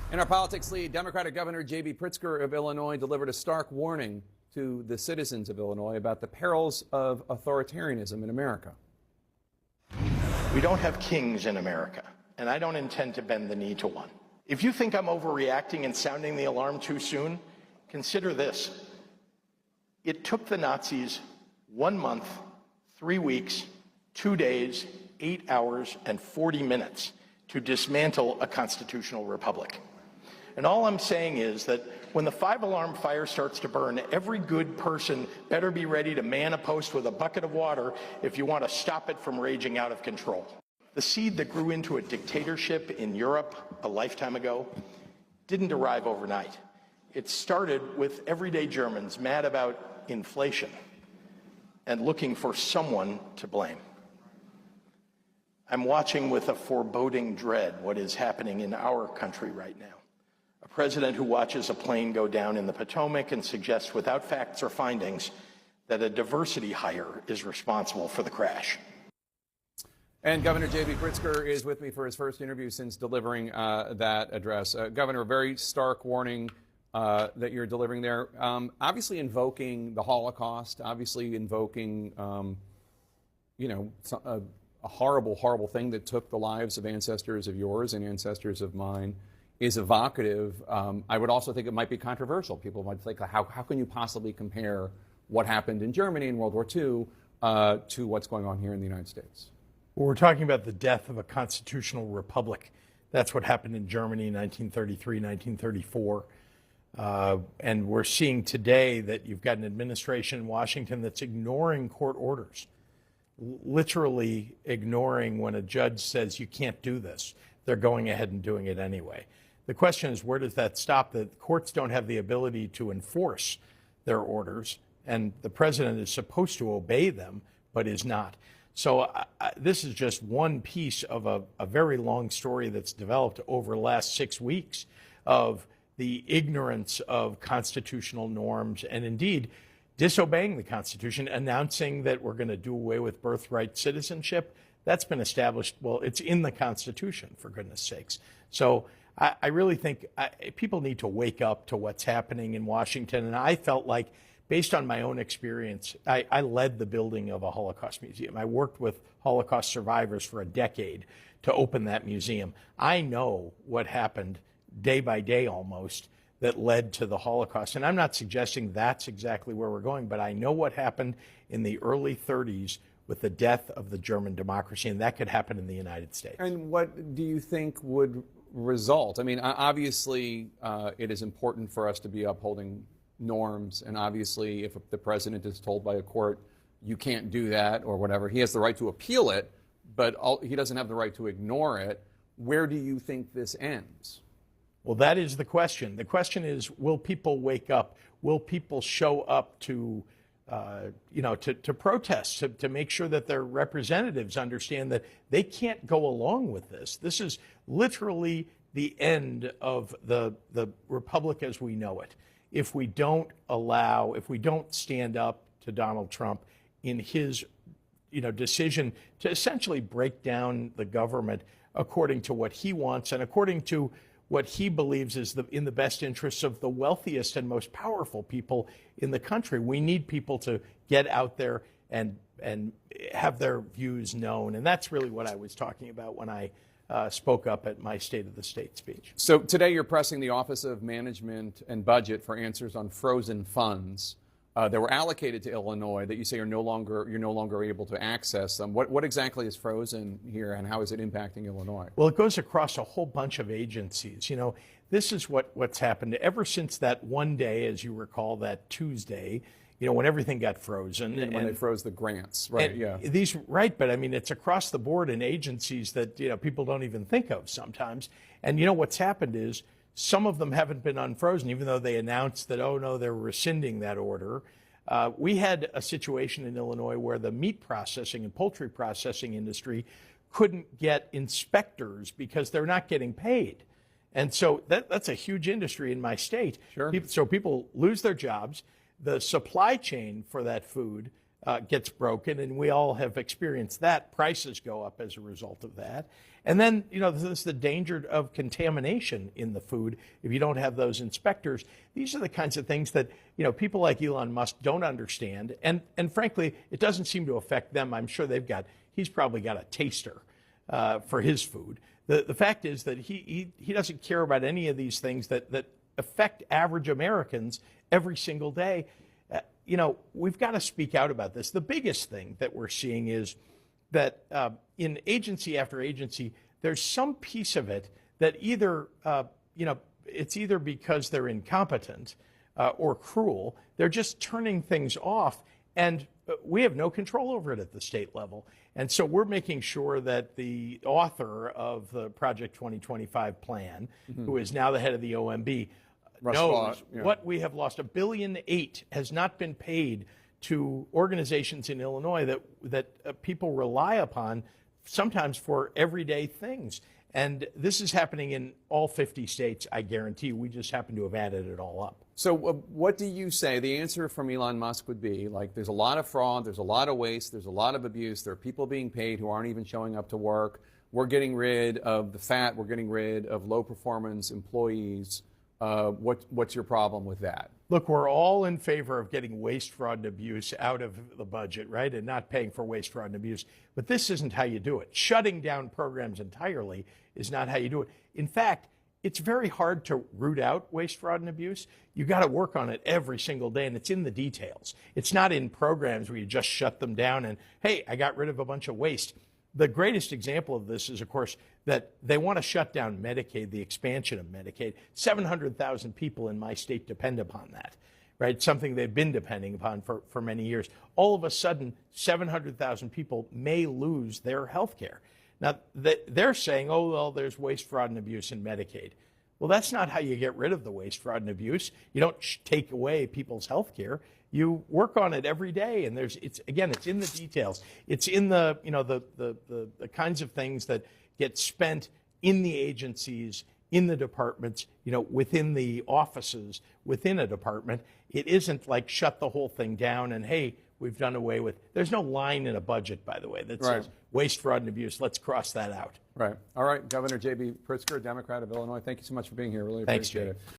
In our politics lead, Democratic Governor J.B. Pritzker of Illinois delivered a stark warning to the citizens of Illinois about the perils of authoritarianism in America. We don't have kings in America, and I don't intend to bend the knee to one. If you think I'm overreacting and sounding the alarm too soon, consider this. It took the Nazis 1 month, 3 weeks, 2 days, 8 hours, and 40 minutes to dismantle a constitutional republic. And all I'm saying is that when the 5-alarm fire starts to burn, every good person better be ready to man a post with a bucket of water if you want to stop it from raging out of control. The seed that grew into a dictatorship in Europe a lifetime ago didn't arrive overnight. It started with everyday Germans mad about inflation and looking for someone to blame. I'm watching with a foreboding dread what is happening in our country right now. A president who watches a plane go down in the Potomac and suggests without facts or findings that a diversity hire is responsible for the crash. And Governor J.B. Pritzker is with me for his first interview since delivering that address. Governor, a very stark warning that you're delivering there. Obviously invoking the Holocaust, obviously invoking, a horrible, horrible thing that took the lives of ancestors of yours and ancestors of mine is evocative. I would also think it might be controversial. People might think, how can you possibly compare what happened in Germany in World War II to what's going on here in the United States? Well, we're talking about the death of a constitutional republic. That's what happened in Germany in 1933, 1934. And we're seeing today that you've got an administration in Washington that's ignoring court orders, literally ignoring when a judge says you can't do this. They're going ahead and doing it anyway. The question is, where does that stop? The courts don't have the ability to enforce their orders, and the president is supposed to obey them, but is not. So this is just one piece of a very long story that's developed over the last 6 weeks of the ignorance of constitutional norms and indeed disobeying the Constitution, announcing that we're going to do away with birthright citizenship. That's been established. Well, it's in the Constitution, for goodness sakes. So I really think people need to wake up to what's happening in Washington. And I felt like, based on my own experience, I led the building of a Holocaust museum. I worked with Holocaust survivors for a decade to open that museum. I know what happened day by day almost that led to the Holocaust. And I'm not suggesting that's exactly where we're going, but I know what happened in the early 30s with the death of the German democracy, and that could happen in the United States. And what do you think would result? I mean, obviously, it is important for us to be upholding norms, and obviously, if the president is told by a court, you can't do that or whatever, he has the right to appeal it, but he doesn't have the right to ignore it. Where do you think this ends? Well, that is the question. The question is, will people wake up? Will people show up to protest, to make sure that their representatives understand that they can't go along with this? This is literally the end of the republic as we know it. If we don't stand up to Donald Trump in his, decision to essentially break down the government according to what he wants and according to what he believes is in the best interests of the wealthiest and most powerful people in the country. We need people to get out there and have their views known. And that's really what I was talking about when I spoke up at my State of the State speech. So today you're pressing the Office of Management and Budget for answers on frozen funds that were allocated to Illinois that you say you're no longer able to access them. What exactly is frozen here, and how is it impacting Illinois? Well, it goes across a whole bunch of agencies. This is what's happened ever since that one day, as you recall, that Tuesday, when everything got frozen. And when they froze the grants, right? Yeah. But I mean, it's across the board in agencies that people don't even think of sometimes. And what's happened is, some of them haven't been unfrozen, even though they announced that, oh, no, they're rescinding that order. We had a situation in Illinois where the meat processing and poultry processing industry couldn't get inspectors because they're not getting paid. And so that's a huge industry in my state. Sure. So people lose their jobs. The supply chain for that food gets broken, and we all have experienced that. Prices go up as a result of that. And then, there's the danger of contamination in the food if you don't have those inspectors. These are the kinds of things that, people like Elon Musk don't understand. And frankly, it doesn't seem to affect them. I'm sure he's probably got a taster for his food. The fact is that he doesn't care about any of these things that affect average Americans every single day. We've got to speak out about this. The biggest thing that we're seeing is that in agency after agency, there's some piece of it that either, it's either because they're incompetent or cruel. They're just turning things off, and we have no control over it at the state level. And so we're making sure that the author of the Project 2025 plan, who is now the head of the OMB, knows what we have lost. $1.8 billion has not been paid to organizations in Illinois that people rely upon sometimes for everyday things. And this is happening in all 50 states, I guarantee. We just happen to have added it all up. So what do you say? The answer from Elon Musk would be, there's a lot of fraud, there's a lot of waste, there's a lot of abuse, there are people being paid who aren't even showing up to work. We're getting rid of the fat, we're getting rid of low-performance employees. What's your problem with that? Look, we're all in favor of getting waste, fraud, and abuse out of the budget, right? And not paying for waste, fraud, and abuse. But this isn't how you do it. Shutting down programs entirely is not how you do it. In fact, it's very hard to root out waste, fraud, and abuse. You got to work on it every single day, and it's in the details. It's not in programs where you just shut them down and, hey, I got rid of a bunch of waste. The greatest example of this is, of course, that they want to shut down Medicaid, the expansion of Medicaid. 700,000 people in my state depend upon that, right? Something they've been depending upon for many years. All of a sudden, 700,000 people may lose their health care. Now, they're saying, oh, well, there's waste, fraud, and abuse in Medicaid. Well, that's not how you get rid of the waste, fraud, and abuse. You don't take away people's health care. You work on it every day, and it's in the details. It's in the kinds of things that get spent in the agencies, in the departments, within the offices, within a department. It isn't like shut the whole thing down and, hey, we've done away with. There's no line in a budget, by the way, that says waste, fraud, and abuse. Let's cross that out. Right. All right. Governor J.B. Pritzker, Democrat of Illinois, thank you so much for being here. Really appreciate it.